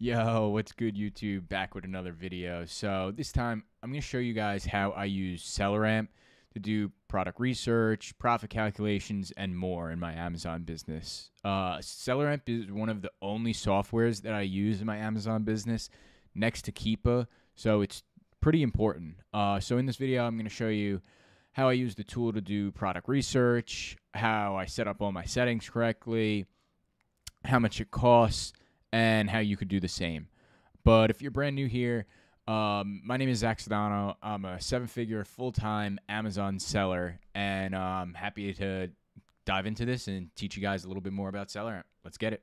Yo, what's good, YouTube? Back with another video. So this time I'm going to show you guys how I use SellerAmp to do product research, profit calculations, and more in my Amazon business. SellerAmp is one of the only softwares that I use in my Amazon business next to Keepa, so it's pretty important. So in this video, I'm going to show you how I use the tool to do product research, how I set up all my settings correctly, how much it costs, and how you could do the same. But if you're brand new here, my name is Zach Sedano. I'm a seven-figure full-time Amazon seller, and I'm happy to dive into this and teach you guys a little bit more about SellerAmp. Let's get it.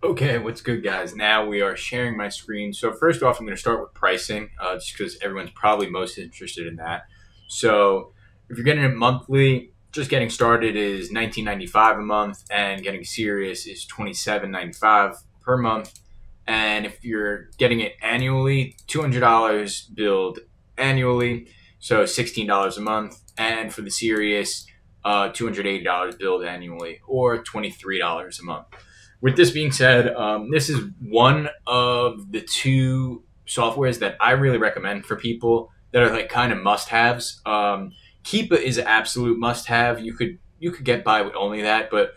Okay, what's good, guys? Now we are sharing my screen. So first off, I'm going to start with pricing, just because everyone's probably most interested in that. So if you're getting it monthly, just getting started is $19.95 a month, and getting serious is $27.95 per month. And if you're getting it annually, $200 billed annually, so $16 a month. And for the serious, $280 billed annually, or $23 a month. With this being said, this is one of the two softwares that I really recommend for people that are like kind of must-haves. Keepa is an absolute must-have. You could get by with only that, but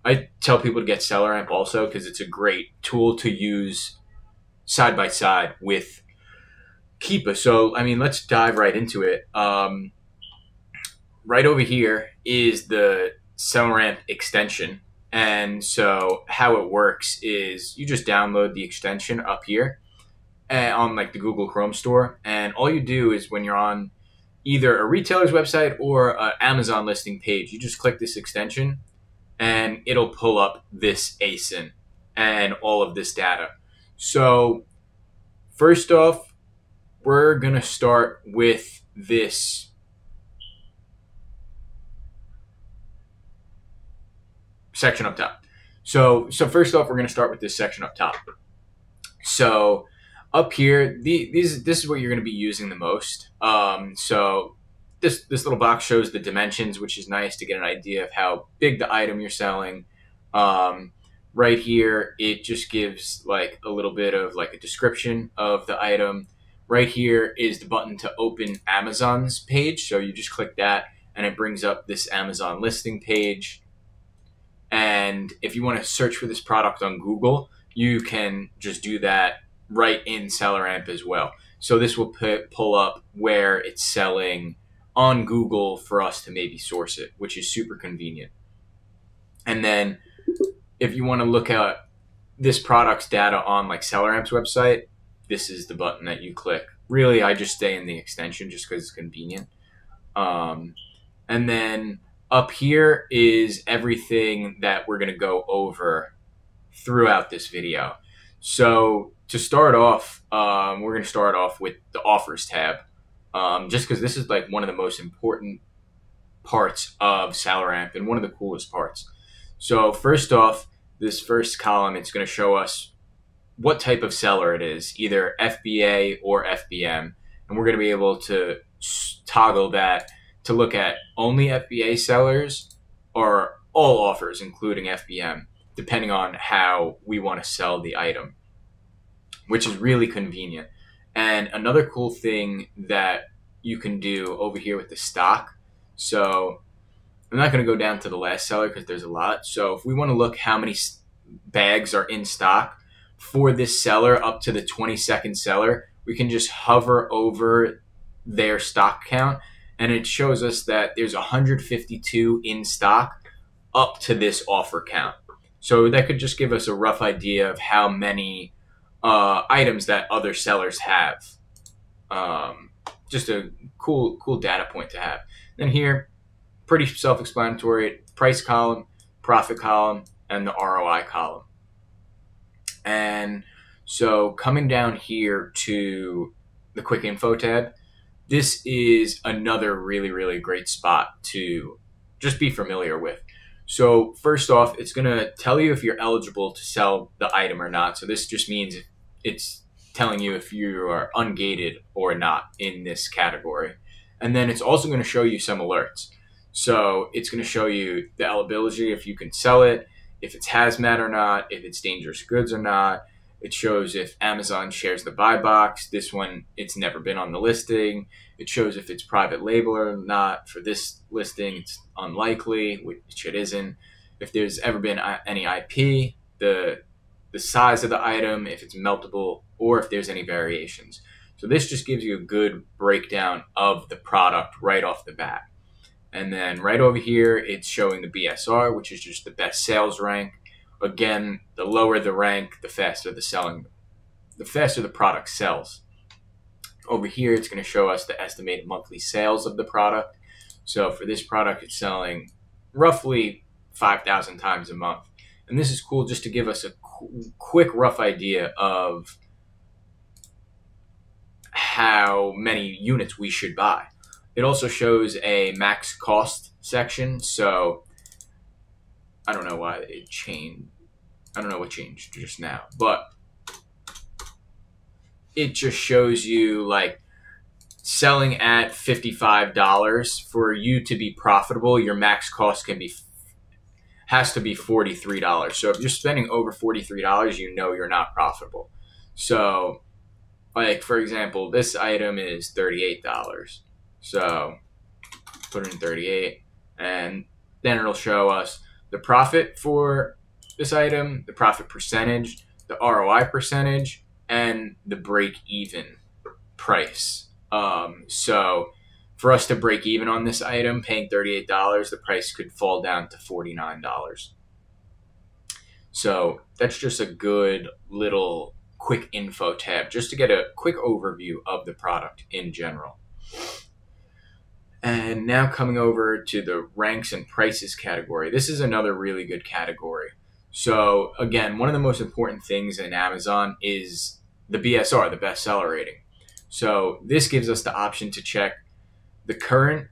I tell people to get SellerAmp also because it's a great tool to use side by side with Keepa. So, I mean, let's dive right into it. Right over here is the SellerAmp extension. And so how it works is you just download the extension up here on like the Google Chrome store. And all you do is when you're on either a retailer's website or an Amazon listing page, you just click this extension and it'll pull up this ASIN and all of this data. So first off, we're going to start with this section up top. So first off, we're going to start with this section up top. So up here, this is what you're going to be using the most. So this little box shows the dimensions, which is nice to get an idea of how big the item you're selling. Right here, it just gives like a little bit of like a description of the item. Right here is the button to open Amazon's page. So you just click that and it brings up this Amazon listing page. And if you want to search for this product on Google, you can just do that right in SellerAmp as well. So this will pull up where it's selling on Google for us to maybe source it, which is super convenient. And then if you want to look at this product's data on like SellerAmp's website, this is the button that you click. Really, I just stay in the extension just because it's convenient. And then up here is everything that we're going to go over throughout this video. So to start off, we're going to start off with the offers tab, just because this is like one of the most important parts of SellerAmp and one of the coolest parts. So first off, this first column, it's going to show us what type of seller it is, either FBA or FBM. And we're going to be able to toggle that to look at only FBA sellers or all offers, including FBM, depending on how we want to sell the item, which is really convenient. And another cool thing that you can do over here with the stock. So I'm not going to go down to the last seller because there's a lot. So if we want to look how many bags are in stock for this seller up to the 22nd seller, we can just hover over their stock count and it shows us that there's 152 in stock up to this offer count. So that could just give us a rough idea of how many items that other sellers have. Just a cool data point to have. Then here, pretty self-explanatory, price column, profit column, and the ROI column. And so coming down here to the quick info tab, this is another really great spot to just be familiar with. So first off, it's going to tell you if you're eligible to sell the item or not. So this just means it's telling you if you are ungated or not in this category. And then it's also going to show you some alerts. So it's going to show you the eligibility, if you can sell it. if it's hazmat or not, if it's dangerous goods or not. It shows if Amazon shares the buy box. This one, it's never been on the listing. It shows if it's private label or not. For this listing, it's unlikely, which it isn't. If there's ever been any IP, the size of the item, if it's meltable, or if there's any variations. So this just gives you a good breakdown of the product right off the bat. And then right over here, it's showing the BSR, which is just the best sales rank. Again, the lower the rank, the faster the product sells. Over here, it's going to show us the estimated monthly sales of the product. So for this product, it's selling roughly 5,000 times a month. And this is cool just to give us a quick rough idea of how many units we should buy. It also shows a max cost section. So I don't know why it changed. I don't know what changed just now, but it just shows you like selling at $55 for you to be profitable. Your max cost has to be $43. So if you're spending over $43, you know you're not profitable. So like, for example, this item is $38. So put in 38 and then it'll show us the profit for this item, the profit percentage, the ROI percentage, and the break-even price. So for us to break even on this item, paying $38, the price could fall down to $49. So that's just a good little quick info tab, just to get a quick overview of the product in general. And now coming over to the ranks and prices category. This is another really good category. So again, one of the most important things in Amazon is the BSR, the best seller rating. So this gives us the option to check the current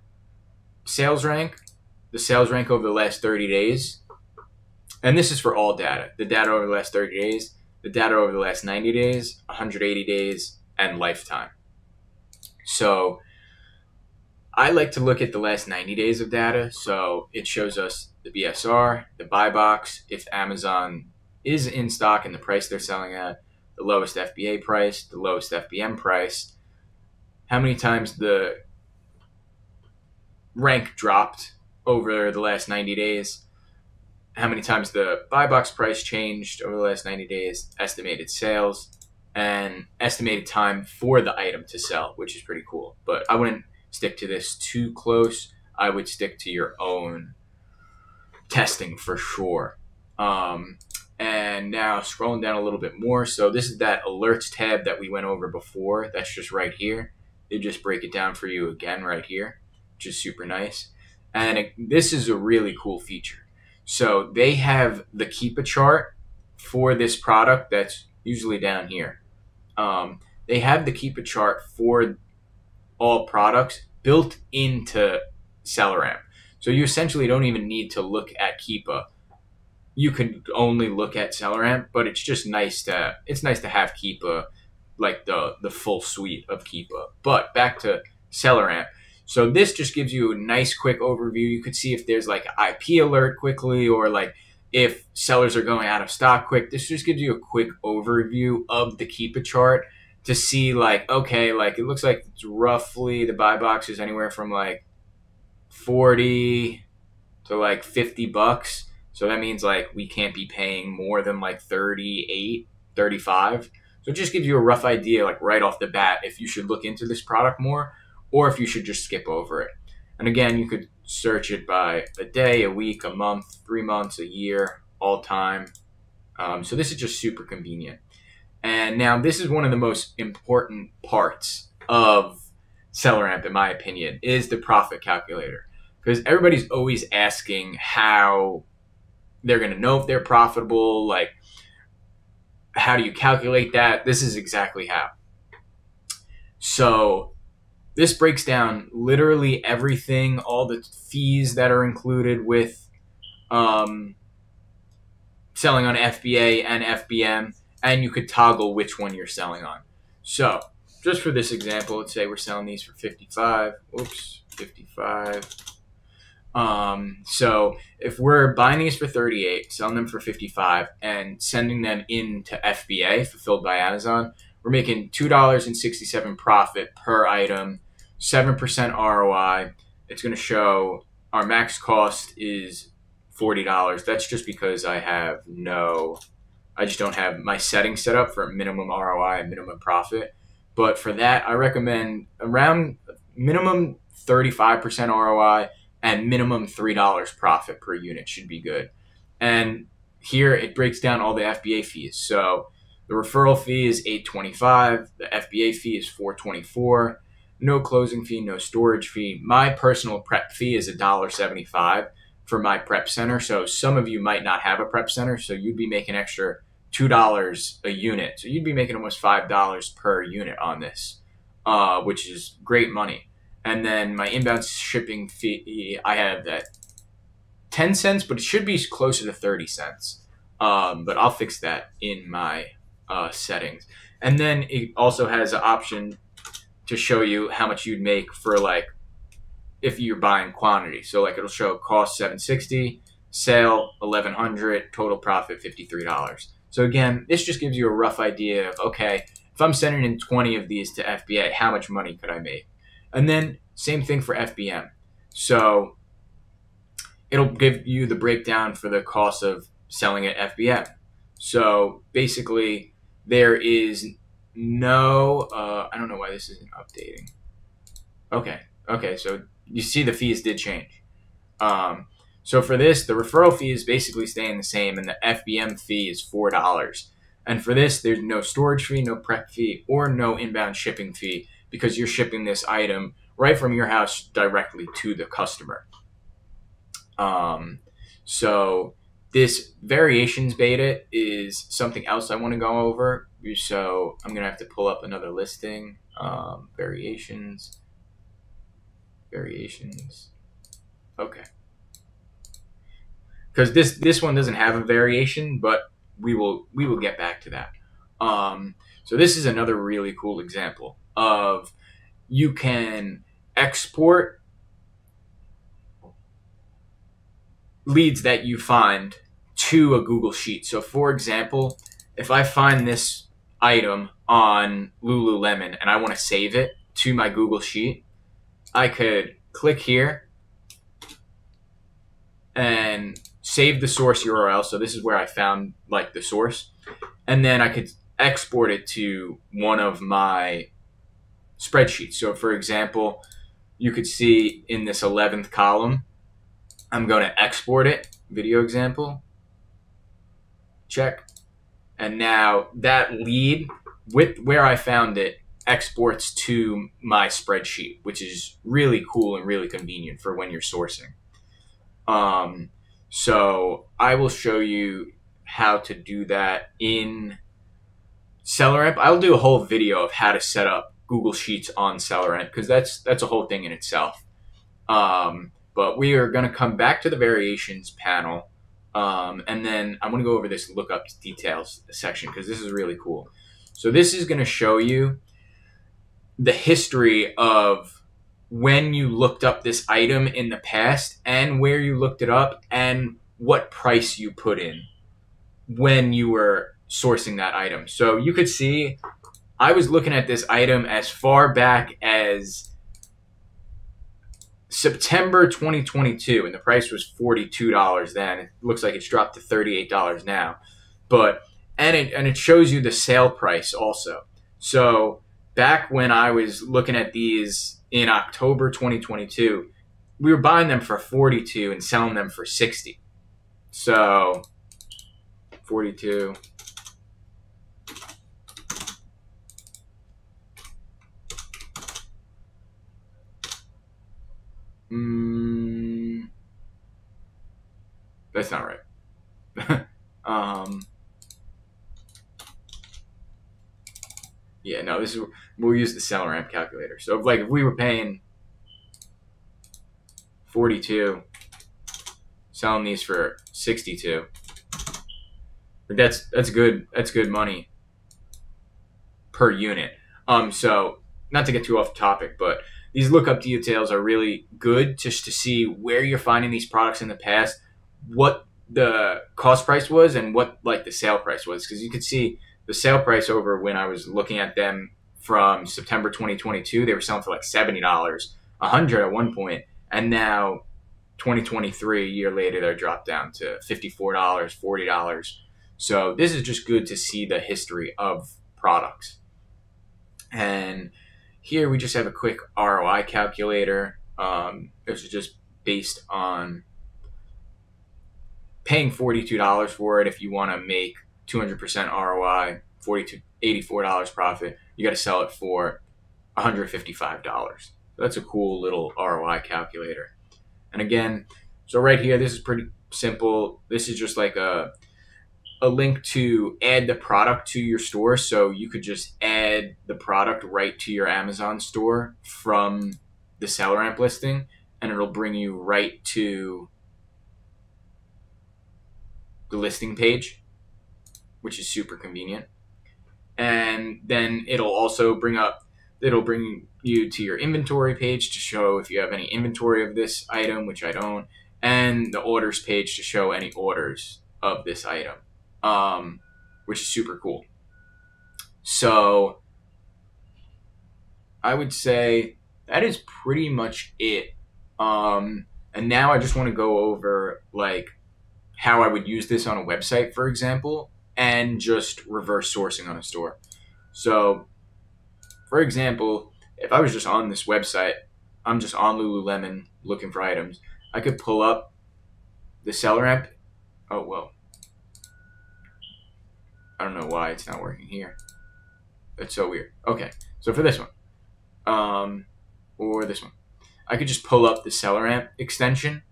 sales rank, the sales rank over the last 30 days. And this is for all data. The data over the last 30 days, the data over the last 90 days, 180 days, and lifetime. So I like to look at the last 90 days of data. So it shows us the BSR, the buy box, if Amazon is in stock and the price they're selling at, the lowest FBA price, the lowest FBM price, how many times the rank dropped over the last 90 days, how many times the buy box price changed over the last 90 days, estimated sales, and estimated time for the item to sell, which is pretty cool. But I wouldn't stick to this too close. I would stick to your own testing for sure. And now scrolling down a little bit more. So this is that alerts tab that we went over before. That's just right here. They just break it down for you again right here, which is super nice. And this is a really cool feature. So they have the Keepa chart for this product that's usually down here. They have the Keepa chart for all products built into SellerAmp. So you essentially don't even need to look at Keepa. You could only look at SellerAmp, but it's just nice to have Keepa, like the full suite of Keepa. But back to SellerAmp. So this just gives you a nice quick overview. You could see if there's like an IP alert quickly, or like if sellers are going out of stock quick. This just gives you a quick overview of the Keepa chart to see like, okay, like it looks like it's roughly the buy box is anywhere from like 40 to like $50. So that means like we can't be paying more than like 38, 35. So it just gives you a rough idea like right off the bat if you should look into this product more or if you should just skip over it. And again, you could search it by a day, a week, a month, 3 months, a year, all time. So this is just super convenient. And now this is one of the most important parts of SellerAmp, in my opinion, is the profit calculator. Because everybody's always asking how they're going to know if they're profitable. Like, how do you calculate that? This is exactly how. So this breaks down literally everything, all the fees that are included with selling on FBA and FBM, and you could toggle which one you're selling on. So just for this example, let's say we're selling these for 55. Oops, 55. So if we're buying these for 38, selling them for 55, and sending them into FBA, fulfilled by Amazon, we're making $2.67 profit per item, 7% ROI. It's going to show our max cost is $40. That's just because I just don't have my settings set up for minimum ROI and minimum profit. But for that, I recommend around minimum 35% ROI and minimum $3 profit per unit should be good. And here it breaks down all the FBA fees. So the referral fee is $8.25. The FBA fee is $4.24. No closing fee, no storage fee. My personal prep fee is $1.75 for my prep center. So some of you might not have a prep center, so you'd be making extra $2 a unit. So you'd be making almost $5 per unit on this, which is great money. And then my inbound shipping fee, I have that 10 cents, but it should be closer to 30 cents. But I'll fix that in my settings. And then it also has an option to show you how much you'd make for like if you're buying quantity. So like it'll show cost $7.60, sale $1,100, total profit $53. So again, this just gives you a rough idea of, okay, if I'm sending in 20 of these to FBA, how much money could I make? And then same thing for FBM. So it'll give you the breakdown for the cost of selling at FBM. So basically there is no, I don't know why this isn't updating. Okay, so you see the fees did change. So for this, the referral fee is basically staying the same, and the FBM fee is $4. And for this, there's no storage fee, no prep fee, or no inbound shipping fee because you're shipping this item right from your house directly to the customer. So this variations beta is something else I want to go over. So I'm going to have to pull up another listing. Variations. Okay. Because this one doesn't have a variation, but we will get back to that. So this is another really cool example of you can export leads that you find to a Google Sheet. So for example, if I find this item on Lululemon and I want to save it to my Google Sheet, I could click here and save the source URL. So this is where I found like the source. And then I could export it to one of my spreadsheets. So for example, you could see in this 11th column, I'm going to export it, video example, check. And now that lead with where I found it exports to my spreadsheet, which is really cool and really convenient for when you're sourcing. So I will show you how to do that in SellerAmp. I'll do a whole video of how to set up Google Sheets on SellerAmp because that's a whole thing in itself. But we are going to come back to the variations panel, and then I'm going to go over this lookup details section because this is really cool. So this is going to show you the history of when you looked up this item in the past and where you looked it up and what price you put in when you were sourcing that item. So you could see I was looking at this item as far back as September 2022, and the price was $42 then. It looks like it's dropped to $38 now. But and it shows you the sale price also. So back when I was looking at these in October 2022, we were buying them for $42 and selling them for $60. So 42. That's not right. Yeah, no, we'll use the SellerAmp calculator. So if we were paying 42, selling these for 62, that's good money per unit. So not to get too off topic, but these lookup details are really good just to see where you're finding these products in the past, what the cost price was, and what like the sale price was, because you could see the sale price over when I was looking at them from September 2022, they were selling for like $70, $100 at one point, and now 2023, a year later, they're dropped down to $54, $40. So this is just good to see the history of products. And here we just have a quick ROI calculator. This is just based on paying $42 for it. If you want to make 200% ROI, $84 profit, you got to sell it for $155. So that's a cool little ROI calculator. And again, so right here, this is pretty simple. This is just like a link to add the product to your store. So you could just add the product right to your Amazon store from the seller amp listing, and it'll bring you right to the listing page, which is super convenient. And then it'll bring you to your inventory page to show if you have any inventory of this item, which I don't, and the orders page to show any orders of this item, which is super cool. So I would say that is pretty much it. And now I just want to go over like how I would use this on a website, for example, and just reverse sourcing on a store. So for example, if I was just on this website, I'm just on Lululemon looking for items, I could pull up the seller amp. Oh, well, I don't know why it's not working here. That's so weird. Okay, so for this one, or this one, I could just pull up the seller amp extension,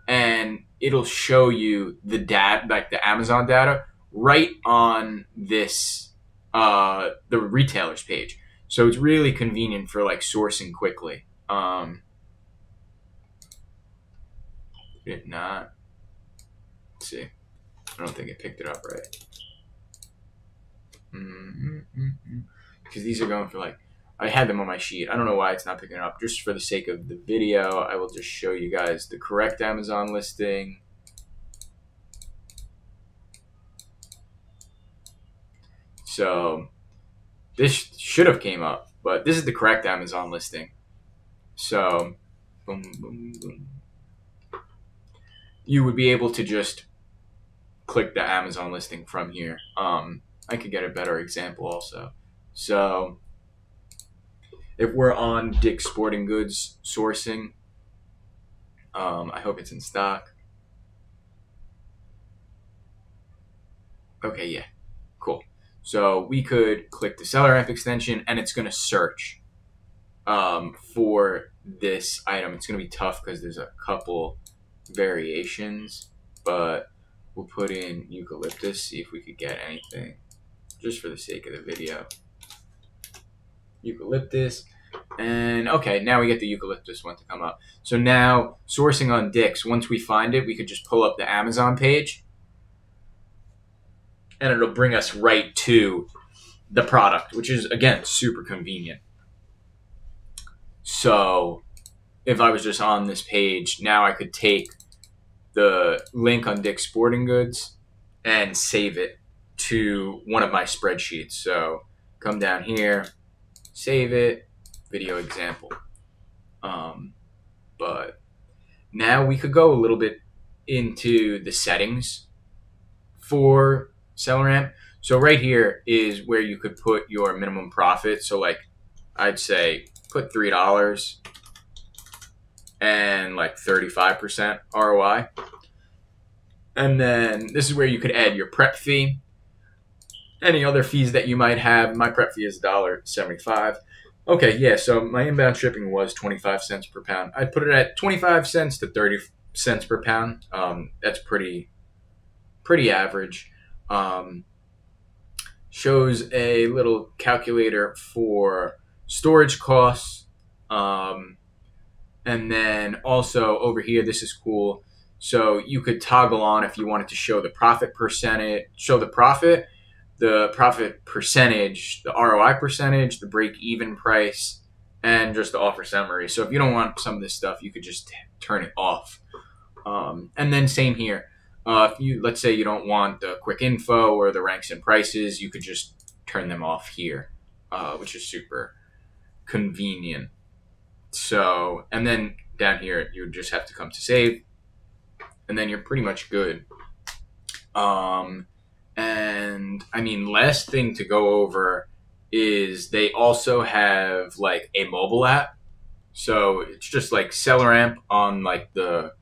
and it'll show you the data, like the Amazon data, right on this, the retailer's page. So it's really convenient for like sourcing quickly. Did not. Let's see. I don't think it picked it up right. Because these are going for like, I had them on my sheet. I don't know why it's not picking it up. Just for the sake of the video, I will just show you guys the correct Amazon listing. So this should have came up, but this is the correct Amazon listing. So boom, boom, boom. You would be able to just click the Amazon listing from here. I could get a better example also. So if we're on Dick's Sporting Goods sourcing, I hope it's in stock. Okay, yeah, cool. So we could click the seller amp extension, and it's going to search for this item. It's going to be tough because there's a couple variations, but we'll put in eucalyptus, see if we could get anything just for the sake of the video. Eucalyptus, and okay, now we get the eucalyptus one to come up. So now sourcing on Dick's, once we find it, we could just pull up the Amazon page, and it'll bring us right to the product, which is, again, super convenient. So if I was just on this page, now I could take the link on Dick's Sporting Goods and save it to one of my spreadsheets. So come down here, save it, video example. But now we could go a little bit into the settings for seller amp. So right here is where you could put your minimum profit. So like I'd say put $3 and like 35% ROI. And then this is where you could add your prep fee, any other fees that you might have. My prep fee is $1.75. Okay, yeah, so my inbound shipping was 25 cents per pound. I'd put it at 25 cents to 30 cents per pound. That's pretty average. Shows a little calculator for storage costs. And then also over here, this is cool. So you could toggle on if you wanted to show the profit percentage, the profit percentage, the ROI percentage, the break-even price, and just the offer summary. So if you don't want some of this stuff, you could just turn it off. And then same here. If you, let's say you don't want the quick info or the ranks and prices, you could just turn them off here, which is super convenient. So, and then down here, you would just have to come to save, and then you're pretty much good. And I mean, last thing to go over is they also have like a mobile app. So it's just like SellerAmp on like the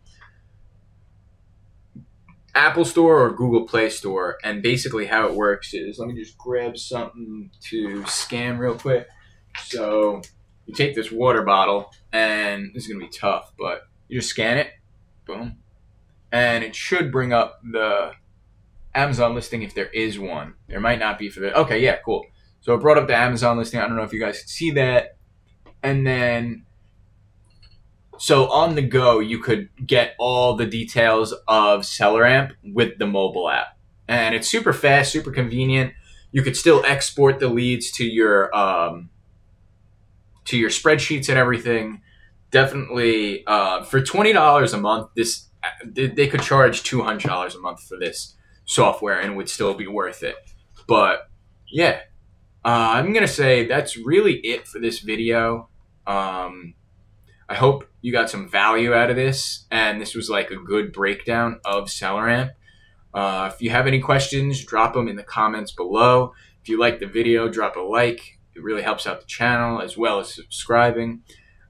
Apple Store or Google Play Store. And basically how it works is, let me just grab something to scan real quick. So you take this water bottle, and this is going to be tough, but you just scan it, boom, and it should bring up the Amazon listing if there is one. There might not be for the, okay, yeah, cool. So it brought up the Amazon listing. I don't know if you guys can see that. And then, so on the go, you could get all the details of SellerAmp with the mobile app. And it's super fast, super convenient. You could still export the leads to your spreadsheets and everything. Definitely, for $20 a month, this they could charge $200 a month for this software and it would still be worth it. But yeah, I'm gonna say that's really it for this video. I hope you got some value out of this, and this was like a good breakdown of SellerAmp. If you have any questions, drop them in the comments below. If you like the video, drop a like. It really helps out the channel, as well as subscribing.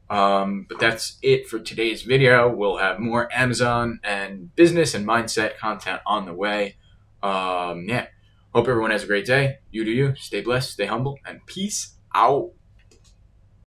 But that's it for today's video. We'll have more Amazon and business and mindset content on the way. Yeah. Hope everyone has a great day. You do you. Stay blessed, stay humble, and peace out.